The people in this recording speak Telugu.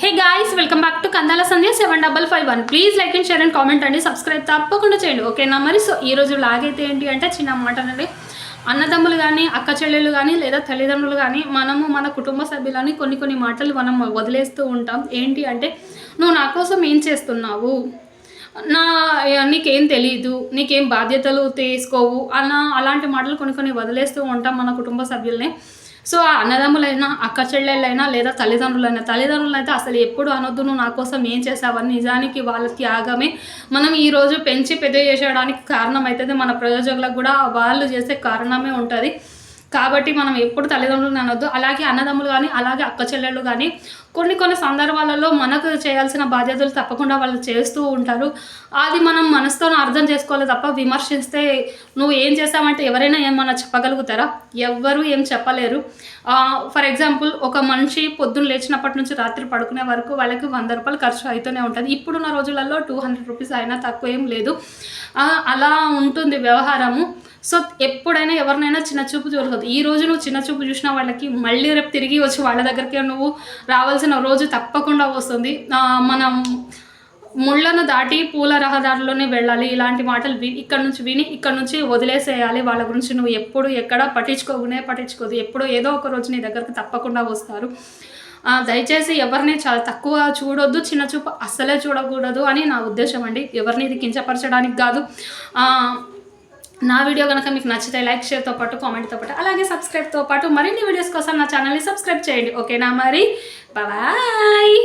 Hey guys, welcome back to Kandala Sandhya 7551. Please like and share and comment అండి, సబ్స్క్రైబ్ తప్పకుండా చేయండి, ఓకేనా? మరి సో ఈరోజు బ్లాగ్ అయితే ఏంటి అంటే చిన్న మాట అండి. అన్నదమ్ములు కానీ, అక్క చెల్లెళ్ళు కానీ, లేదా తల్లిదండ్రులు కానీ, మనము మన కుటుంబ సభ్యులని కొన్ని మాటలు మనం వదిలేస్తూ ఉంటాం. ఏంటి అంటే, నువ్వు నా కోసం ఏం చేస్తున్నావు, నా నీకేం తెలీదు, నీకేం బాధ్యతలు తీసుకోవు అలాంటి మాటలు కొన్ని వదిలేస్తూ ఉంటాం మన కుటుంబ సభ్యుల్ని. సో ఆ అన్నదమ్ములైనా, అక్క చెల్లెళ్ళైనా, లేదా తల్లిదండ్రులైతే అసలు ఎప్పుడు అనొద్దు, నువ్వు నా కోసం ఏం చేసావని. నిజానికి వాళ్ళ త్యాగమే మనం ఈరోజు పెంచి పెద్ద చేసేయడానికి కారణం అవుతుంది. మన ప్రయోజకులకు కూడా వాళ్ళు చేసే కారణమే ఉంటుంది. కాబట్టి మనం ఎప్పుడు తల్లిదండ్రులను అనొద్దు. అలాగే అన్నదమ్ములు కానీ, అలాగే అక్క చెల్లెళ్ళు కానీ కొన్ని సందర్భాలలో మనకు చేయాల్సిన బాధ్యతలు తప్పకుండా వాళ్ళు చేస్తూ ఉంటారు. అది మనం మనసుతో అర్థం చేసుకోవాలి తప్ప విమర్శిస్తే నువ్వు ఏం చేసావంటే ఎవరైనా ఏమన్నా చెప్పగలుగుతారా? ఎవ్వరూ ఏం చెప్పలేరు. ఫర్ ఎగ్జాంపుల్, ఒక మనిషి పొద్దున్న లేచినప్పటి నుంచి రాత్రి పడుకునే వరకు వాళ్ళకి 100 రూపాయలు ఖర్చు అవుతూనే ఉంటుంది. ఇప్పుడున్న రోజులలో 200 రూపీస్ అయినా తక్కువ ఏం లేదు. అలా ఉంటుంది వ్యవహారము. సో ఎప్పుడైనా ఎవరినైనా చిన్న చూపు చూడకూడదు. ఈ రోజు నువ్వు చిన్న చూపు చూసిన వాళ్ళకి మళ్ళీ రేపు తిరిగి వచ్చి వాళ్ళ దగ్గరికి నువ్వు రావాల్సిన రోజు తప్పకుండా వస్తుంది. మనం ముళ్ళను దాటి పూల రహదారిలోనే వెళ్ళాలి. ఇలాంటి మాటలు విని ఇక్కడ నుంచి వదిలేసేయాలి. వాళ్ళ గురించి నువ్వు ఎప్పుడు ఎక్కడ పట్టించుకోదు. ఎప్పుడో ఏదో ఒక రోజు నీ దగ్గరకు తప్పకుండా వస్తారు. దయచేసి ఎవరిని చాలా తక్కువ చూడొద్దు, చిన్న చూపు అస్సలే చూడకూడదు అని నా ఉద్దేశం అండి. ఎవరిని ఇది కించపరచడానికి కాదు. నా వీడియో కనుక మీకు నచ్చితే లైక్, షేర్తో పాటు కామెంట్తో పాటు అలాగే సబ్స్క్రైబ్తో పాటు మరిన్ని వీడియోస్ కోసం నా ఛానల్ని సబ్స్క్రైబ్ చేయండి, ఓకేనా? మరి బాయ్.